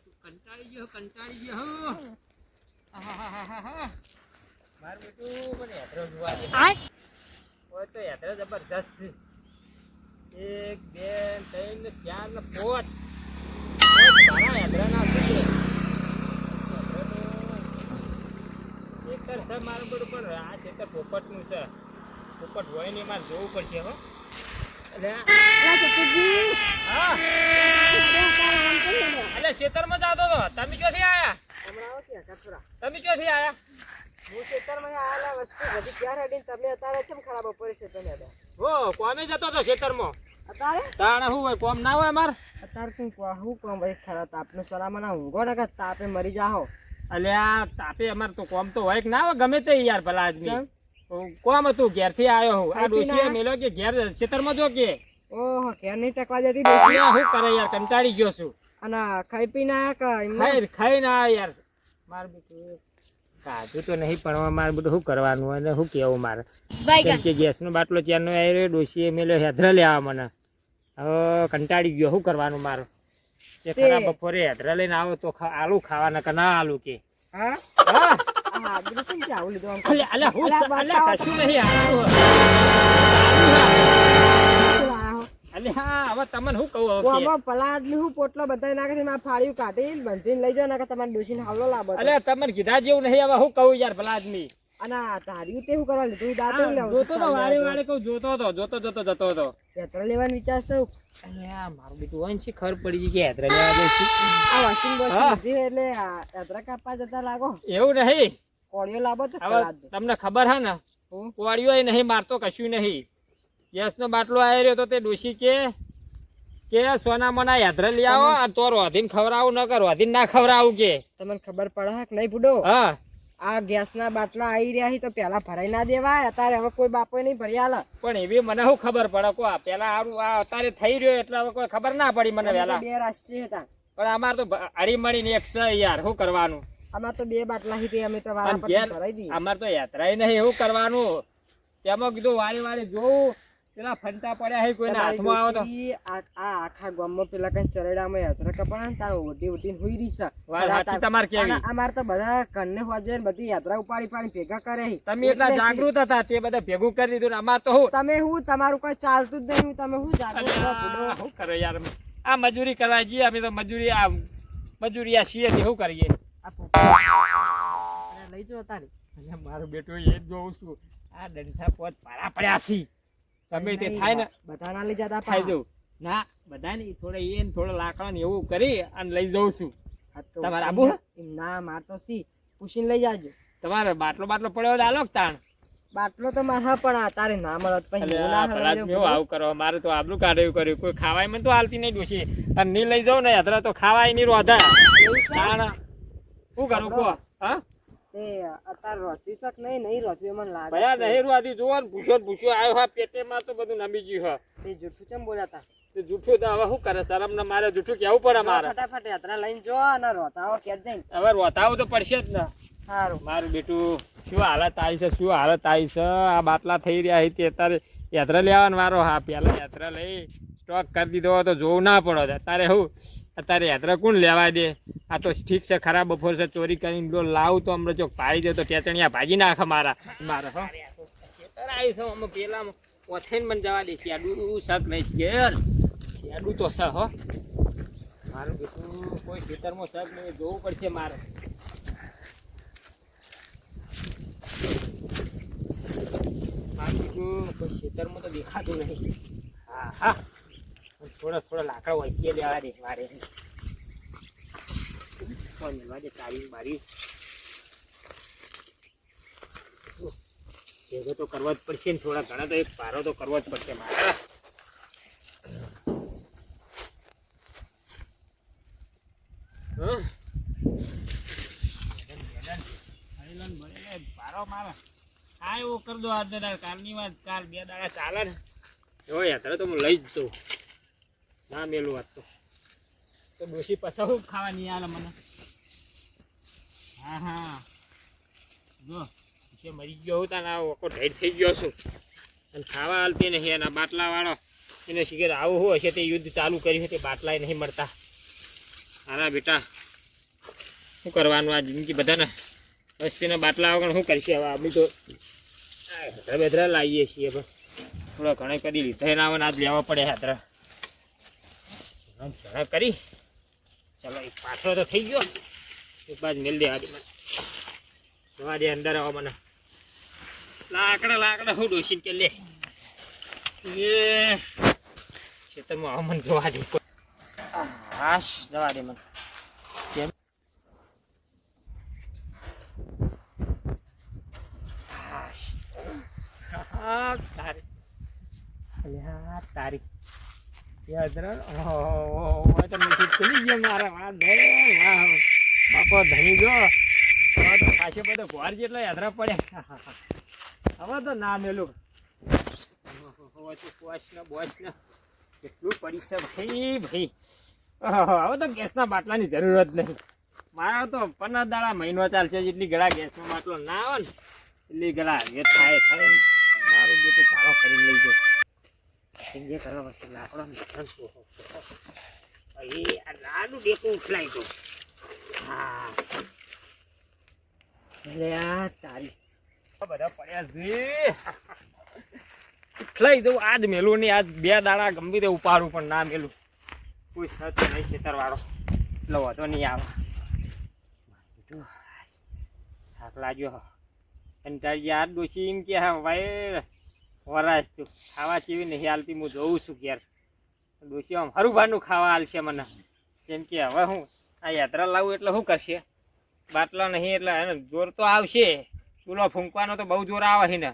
કંટાળી ગયો મારું બેટું મને યાત્રા જોવા દે હોય તો યાત્રા જબરજસ્ત છે 1 2 3 4 ને 5 મારા યાત્રા ના ખેતર છે મારું બેટું પણ આ ખેતર પોપટનું છે પોપટ હોય ને મારે જોવું પડશે હો એટલે ખેતરમાં જતો હતો તમે ક્યાંથી આયા તમે ક્યાંથી આયા હું ખેતરમાં આવેલા વસ્તુ બધી ક્યાં રેડી તમે અત્યારે કેમ ખરાબ પડે છે તમે હો કોમે જતો હતો ખેતરમાં અત્યારે તાણે શું હોય કોમ ના હોય માર અત્યારે શું કોમ ભાઈ ખરા તાપનો સલામના ઊંઘો ને કે તાપે મરી જાહો અલ્યા તાપે અમાર તો કોમ તો હોય કે ના હોય ગમે તે યાર ભલા આદમી કોમ હતું ઘેરથી આવ્યો હું આ ડોશીએ મેલો કે ઘેર ખેતરમાં જો કે ઓહો ઘેર નહીં ટકવા જતી શું કરે યાર કંટાળી ગયો છું અને ખાઈ પી ના ખાઈ ના યાર માર બેટું કાજુ તો નહીં પણ મારે બધું શું કરવાનું અને શું કેવું મારે કે ગેસનો બાટલો ચારનો આવ્યો ડોશીએ મેલ્યો હેધરા લેવા મને હવે કંટાળી ગયો શું કરવાનું મારું તે ખરા બપોરે હેધરા લઈને આવો તો આલુ ખાવાના કે ના આલુ કે હા હા કશું નહીં હા હવે તમને શું કહું પલાદ નું પોટલો બધા નાખે ફાળ્યું કાઢી બંધીને લઈ જાવ ને તમારે ડોસીને હાવલો લાવો અલે તમને કીધા જેવું નહીં હવે શું કહું યાર ભલા આદમી અને ધાર્યું તે શું કરવા લીધું દાંત જોતો તો વાળે વાળે કહું જોતો જતો હતો યાત્રા લેવાનો વિચાર છે અલ્યા મારું બીજું હોય છે ખબર પડી ગઈ કે યાત્રા લેવા જઈશ આ વોશિંગ મશીન હતી એટલે યાત્રા કાપવા જતા લાગો એવું નહીં કોળિયો લાવો તો તમને ખબર હે ને કોળિયો નહીં મારતો કશું નહીં ગેસનો બાટલો આવી રહ્યો તો તે ડોશી કે સોના મના યાત્રા લઈ આવો તો રોધીને ખવડાવું ન કર રોધીને ના ખવડાવું કે તમને ખબર પડે કે નહીં બુડો હા આ ગેસના બાટલા આવી રહ્યા છે તો પેલા ભરાઈ ના દેવાય અત્યારે હવે કોઈ બાપો નહીં ભરી આલે પણ એવી મને શું ખબર પડે કો પેલા આરું આ અત્યારે થઈ રહ્યો એટલે હવે કોઈ ખબર ના પડી મને વેલા બે રાષ્ટ્રીય હતા પણ અમાર તો હળી મળીને એક છે યાર શું કરવાનું અમાર તો બે બાટલા હતી અમે તો વાળા પર ભરાઈ દી અમાર તો યાત્રા નહીં એવું કરવાનું તેમાં કીધું વાળી જોવું પેલા ફંટા પડ્યા હે કોઈના હાથમાં આવો તો આ આખા ગામમાં પેલા કઈ ચરેડામાં યાત્રા કપડા ને તાર ઓઢીને હોઈ રહી છે વાત સાચી તમાર કેવી અમાર તો બધા ઘરને હોજે બધી યાત્રા ઉપાડી ભેગા કરે તમે એટલા જાગૃત હતા તે બધા ભેગું કરી દીધું અમાર તો હું તમે હું તમારું કોઈ ચાલતું જ નહીં તમે હું જાગૃત શું કરે યાર આ મજૂરી કરવા જઈએ અમે તો મજૂરી આ છીએ શું કરીએ લઈ જો તારી મારું બેટું એ જોઉં છું આ ડંઠા પોત પાડા પડ્યા છે તમે તે થાય ને બધા ના લઈ જતા ખાઈ જવું ના બધા ને થોડા લાકડા ને એવું કરી અને લઈ જઉં છું તમારે આબુ ના મારતો સી પૂછીને લઈ જાજો તમારે બાટલો પડ્યો આલો તાણ બાટલો તો મારા પણ તારે ના મળત પછી આવું કરો મારે તો આબરું કાઢ્યું કર્યું કોઈ ખાવાય મને તો હાલતી નહીં ડોશી અને નહીં લઈ જાઉં ને યાત્રા તો ખાવાય નહીં રોધા તાણ શું કરું કહો હા અત્યારે રોચી શક નહીં રોચી મને લાગે ભયા નહીં રોધી જોવો ને પૂછ્યો આવ્યો હા પેટેમાં તો બધું નમી ગયું હા એ જૂઠું કેમ બોલાતા તે જૂઠું તો હવે શું કરે શરમ ને મારે જૂઠું કેવું પડે મારે ફટાફટ યાત્રા લઈને જો અને રોતાવો કે જઈને હવે રોતાવો તો પડશે જ ને સારું મારું બેટું શું હાલત આવી છે આ બાટલા થઈ રહ્યા છે અત્યારે યાત્રા લેવાનો વારો હા પેલા યાત્રા લઈ સ્ટોક કરી દીધો તો જોવું ના પડે અત્યારે હું અત્યારે યાત્રા કોણ લેવા દે આ તો ઠીક છે ખરાબ બપોર છે ચોરી કરીને લો લાવું તો અમને ચોક પાડી દે તો ટેચણિયા ભાજી નાખે મારે હો આવીશું અમે પેલા ઓથેન મને જવા દે શેડું શક નહીં ઘેર શેડું તો શ હો મારું બેટું કોઈ ખેતરમાં શક નહીં જોવું પડશે મારે મારું બેટું કોઈ ખેતરમાં તો દેખાતું નહીં હા થોડા લાકડા વચ્ચે લેવા દે મારે મેળવા દે તારી મારી ભેગો તો કરવા જ પડશે ને થોડા ઘણા તો એક પારો તો કરવો જ પડશે મારે પારો મારે હા એવું કરી દો આજ કાલની વાત કાલ 2 દાડા ચાલે ને જો યાત્રા તો હું લઈ જ જઉં ના મેલું વાત તો ડોશી પસાવું ખાવા નહીં આલે મને હા જો કે મરી ગયો હું તાને ઓકો ઢેડ થઈ ગયો છું અને ખાવા હાલતી નહીં એના બાટલા વાળો એને શીખર આવું હોય છે તે યુદ્ધ ચાલુ કર્યું છે તે બાટલાય નહીં મળતા હારા બેટા શું કરવાનું આ જિંદગી બધાને વસ્તીના બાટલા વગર શું કરશે હવે આપણે તો હેતરા બેતરા લાવીએ છીએ પણ થોડા ઘણા કદી લીધા ના આવે ને આજ લેવા પડે હેતરા જણા કરી ચાલો એક પાછો તો થઈ ગયો એક બાજુ મેલ દે આજે મને જવા દે અંદર આવો મને લાકડા હું ડોસી કે લે એ ખેતરમાં આવો મને જોવા દે હાશ જવા દે મને કેમ હાશ તારી અલ્યા તારી યાદ રહો તો મીઠી ખુલી ગયો મારા વાત બાપો ધણી જો હવે તો ખાસો બધો ઘર જેટલો યાદરા પડે હવે તો ના મેલું બોસને કેટલું પડી છે ભાઈ હવે તો ગેસના બાટલાની જરૂર જ નહીં મારા તો 15 દાડા મહિનો ચાલશે જેટલી ગળા ગેસનો બાટલો ના આવે ને એટલી ગળા એ થાય મારું બેટું ભાડો કરી લઈ ગયો જે કરવા પછી લાકડો આ લાડુ ડેકું ઉખલાઈ ગયું હા એટલે આ તારી બધા પડ્યા છે ઉખલાઈ જવું આજ મેલું નહીં આજ 2 દાડા ગમે તે ઉપાડું પણ ના મેલું કોઈ સત નહીં ખેતરવાળો એટલે વધો નહીં આવે થાક લાગ્યો અને તારી યાર ડોસી એમ કે હા ભાઈ વરાશ તું ખાવા ચેવી નહીં હાલતી હું જોઉં છું ઘેર ડોસી આમ હરું ભારનું ખાવા હાલશે મને કેમ કે હવે હું આ યાત્રા લાવું એટલે શું કરશે બાટલો નહીં એટલે જોર તો આવશે ચૂલો ફૂંકવાનો તો બહુ જોર આવે છે ને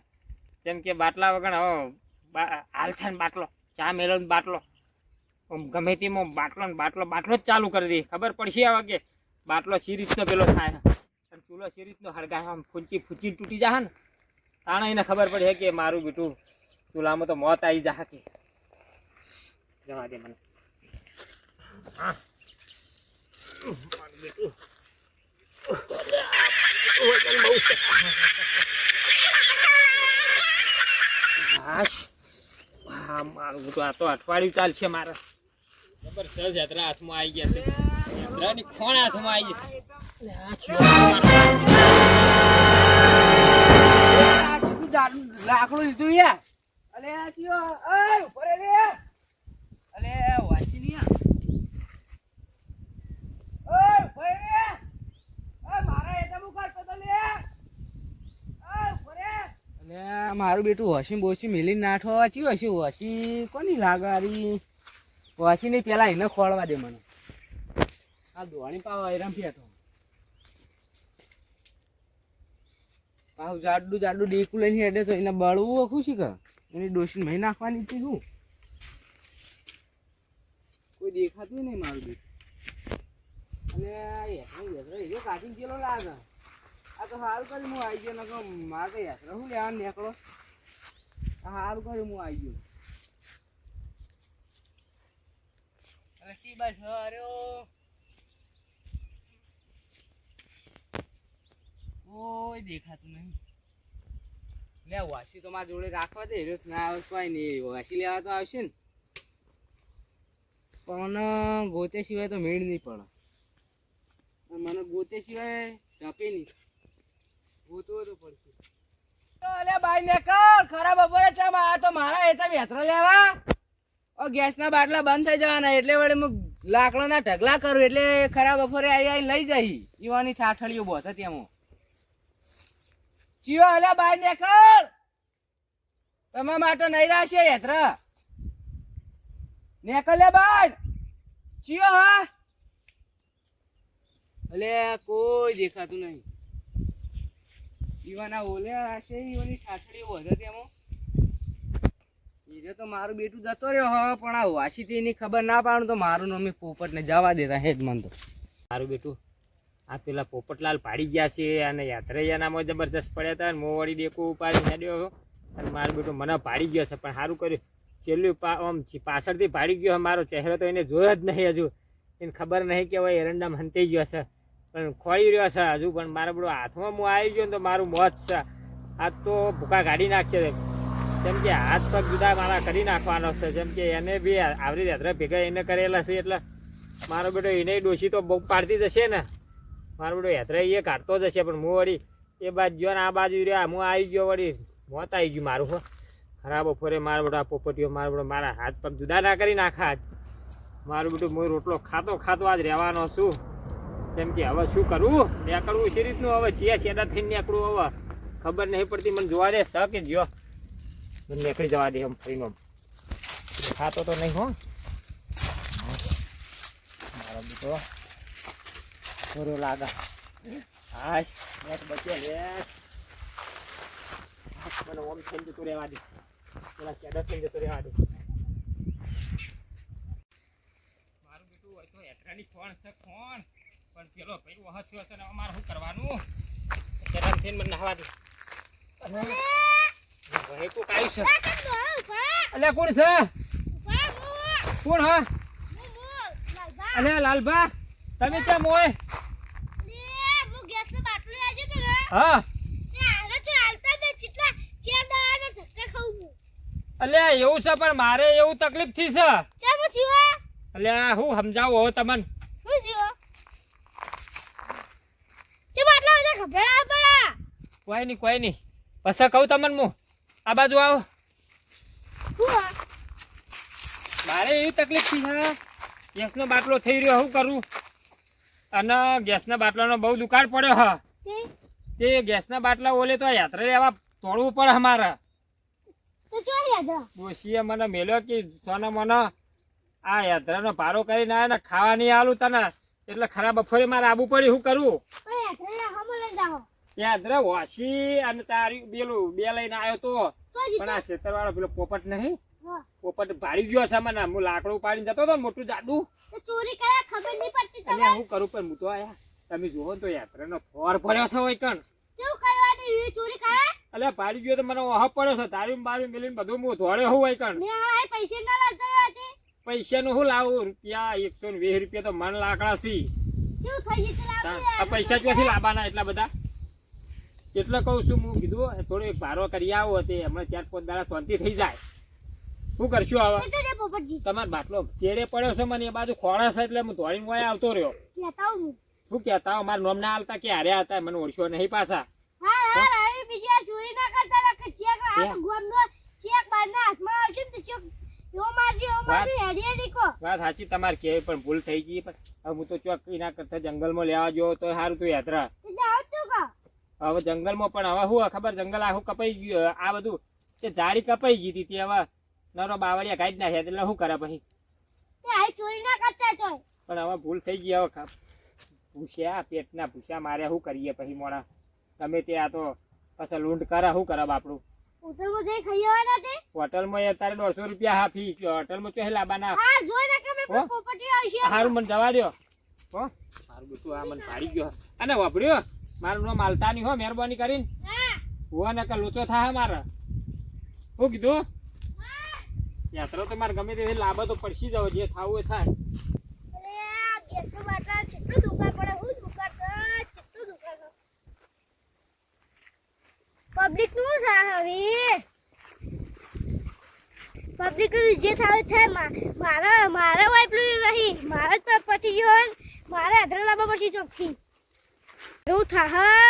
જેમ કે બાટલા વગર હવે હાલ થાય ને બાટલો ચા મેળો બાટલો ગમે તેમાં બાટલો જ ચાલુ કરી દે ખબર પડશે હવે કે બાટલો સી રીતનો પેલો થાય અને ચૂલો સી રીતનો હળગાય આમ ફૂંચી તૂટી જાય ને તાણે એને ખબર પડે કે મારું બેટું ચૂલામાં તો મોત આવી જા કે જવા દે મને મારું બેટું મારું બેટું આ તો અઠવાડિયું ચાલશે મારે જબરજસ્ત યાત્રા હાથમાં આવી ગયા છે યાત્રાની ખોણ હાથમાં આવી જશે લાકડું લીધું યાર અલે આ ચિયો ઓય ઉપર રે અલે વાંચી ની ઓય ઉપર રે ઓય મારા એટા મુકાર તો લે ઓય ઉપર અલે મારું બેટું હસી બોસી મિલી નાઠો વાંચી હસી કોની લાગારી વાંચી નહીં પેલા એને ખોળવા દે મને આ દોણી પાવા એરામ ફેટો પાછું જાડું ડેકું લઈને હેડે તો એને બળવું ખુશી કર એની ડોસીને મહી નાખવાની હતી શું કોઈ દેખાતું નહીં મારું બેટ અને એ કાઢીને ગયેલો લાગે આ તો સારું કર્યું હું આવી ગયો નકો મારે તો યાત્રા શું લેવાનું નીકળો આ સારું કર્યું હું આવી ગયો હવે કી બસ અર્યો કોઈ દેખાતું નહીં લે વાસી તો મારા જોડે રાખવા દે ના આવે કોઈ નહીં વાસી લેવા તો આવશે ને પણ ગોતે સિવાય તો મેળ નહીં પડે મને ગોતે સિવાય ઢપે નહીં ગોતવો તો પડશે અલે બાઈ ને કર ખરાબ બપોરે ચમ આ તો મારા એતા વેતરો લેવા ઓ ગેસના બાટલા બંધ થઈ જવાના એટલે વળે હું લાકડાના ઢગલા કરું એટલે ખરાબ બપોરે આવી લઈ જઈ ઈવાની ઠાઠળીઓ બોત તેમાં ચિયો અલ્યા બાઈ ને કર તમારા માટે નહીં રાશે યાત્રા નેકલ લે બાઈ ચિયો હા અલે કોઈ દેખાતું નહીં ઈવાના ઓલે રાશે ઈવાની ઠાઠડી વધે તેમાં ઈરે તો મારું બેટું જતો રહ્યો હવે પણ આ વાસી તેની ખબર ના પાડું તો મારું નામ પોપટ ને જવા દેતા હેડ મન તો મારું બેટું આ પેલા પોપટલાલ પાડી ગયા છે અને યાત્રાયાનામાં જબરજસ્ત પડ્યા હતા અને મોવાડી ડેકો ઉપાડી હેડ્યો અને મારું બેટું મને પાડી ગયો છે પણ સારું કર્યું છેલ્લું આમ પાછળથી પાડી ગયો મારો ચહેરો તો એને જોયો જ નહીં હજુ એને ખબર નહીં કે હવે એરંડામાં હંતાઈ ગયો છે પણ ખોળી રહ્યો છે હજુ પણ મારા બધું હાથમાં હું આવી ગયો ને તો મારું મોત છે હાથ તો ભૂકા કાઢી નાખશે જેમ કે હાથ પગ જુદા મારા કરી નાખવાનો છે જેમ કે એને બી આવરી યાત્રા ભેગા એને કરેલા છે એટલે મારો બેટો એને ડોસી તો બહુ પાડતી જશે ને મારો બધો યાત્રા એ કાઢતો જ હશે પણ હું વળી એ બાજુ ગયો ને આ બાજુ રહ્યા હું આવી ગયો વળી મોત આવી ગયું મારું હો ખરાબ બપોરે મારો બધો આ પોપટીઓ મારો બધો મારા હાથ પગ જુદા ના કરી નાખા આજ મારું બધું હું રોટલો ખાતો ખાતો આજ રહેવાનો છું કેમ કે હવે શું કરવું નીકળવું છે રીતનું હવે ચિયા શેડા થઈને નીકળવું હવે ખબર નહીં પડતી મને જોવા દે સ કે જ્યો મને નીકળી જવા દે એમ ફરીનો ખાતો તો નહીં હો મારો બેટો થોડો લાગે હાશ મેં તો બચ્યો લે મને ઓમ થઈને જતો રહેવા દે પેલા શેડા થઈને જતો રહેવા દે મારું બેટું હોય તો યાત્રાની ફોન છે ફોન પણ પેલો ભાઈ વહ થયો છે ને અમારે શું કરવાનું શેડા થઈને મને નહાવા દે ભાઈ કોક આવ્યું છે અલ્યા કોણ છે કોણ હા અલ્યા લાલભા તમે કેમ હોય હા અલ્યા એવું છે પણ મારે એવું તકલીફ થી છે અલ્યા હું સમજાવું હો તમને કોઈ નહીં પછી કહું તમને હું આ બાજુ આવો મારે એવી તકલીફ થી છે ગેસનો બાટલો થઈ રહ્યો શું કરું અને ગેસના બાટલાનો બહુ દુકાળ પડ્યો હા તે ગેસના બાટલા ઓલે તો યાત્રા લેવા તોડવું પડે અમારે ડોશીએ મને મેલ્યો કે સોના મને આ યાત્રાનો ભારો કરીને આવ્યા ને ખાવા નહીં આલું તને એટલે ખરાબ બફોરે મારે આવવું પડ્યું શું કરું યાત્રા વાસી અને ચારી પેલું બે લઈને આવ્યો તો પણ આ ખેતરવાળો પેલો પોપટ નહીં પોપટ ભાડી ગયો છે મને હું લાકડું પાડીને જતો હતો ને મોટું જાડું ચોરી કર્યા ખબર નહીં પડતી અને હું કરું પણ હું તો આયા તમે જુઓ તો યાત્રાનો ફોર પડ્યો છે હોય કણ કેવું કરવાની ચોરી કરે અલ્યા પાડી ગયો તો મને ઓહ પડ્યો છે તારી બારી મેલીને બધું હું ધોળ્યો હું હોય કણ મે આ પૈસા ના લાગતા હતી પૈસાનું શું લાવું રૂપિયા 120 રૂપિયા તો મન લાકડા સી કેવું થઈ જશે આ પૈસા ક્યાંથી લાવવાના એટલા બધા એટલે કહું છું હું કીધું થોડો એક ભારો કરી આવો તે હમણાં 4-5 દાડા શાંતિ થઈ જાય શું કરશું હવે તમારો બાટલો ચેડે પડ્યો છે મને એ બાજુ ખોળા છે એટલે હું ધોળીને વાય આવતો રહ્યો શું કહેતા મારા નોમ ના આવતા કે હાર્યા હતા મને ઓળખ્યો નહીં પાછા વાત સાચી તમારે કે પણ ભૂલ થઈ ગઈ પણ હવે હું તો ચોક ના કરતા જંગલમાં લેવા ગયો તો સારું તો યાત્રા હવે જંગલમાં પણ હવે શું ખબર જંગલ આખું કપાઈ ગયું આ બધું તે ઝાડી કપાઈ ગઈ હતી તે હવે નરો બાવળિયા કાઢી નાખ્યા એટલે શું કરે પછી પણ હવે ભૂલ થઈ ગઈ હવે ભૂસ્યા પેટના ભૂસ્યા મારે શું કરીએ પછી મોડા તમે તે આ તો પછી લૂંટ કરે શું કરે આપણું હોટલમાં અત્યારે 150 રૂપિયા હા ફી હોટલમાં ચોહે લાવવાના સારું મને જવા દો હો મારું બધું આ મને પાડી ગયો અને વાપર્યો મારું નામ માલતાની હો મહેરબાની કરીને હો ને કે લોચો થાય મારે શું કીધું યાત્રા તો મારે ગમે તે લાભ તો પડશી જાવ જે થાવું એ થાય પબ્લિક નું હવે પબ્લિક જે થાય થાય મારા વાઈપલું નહીં મારા જ પટી ગયો મારે અધર લાવવા પછી ચોખ્ખી એવું થા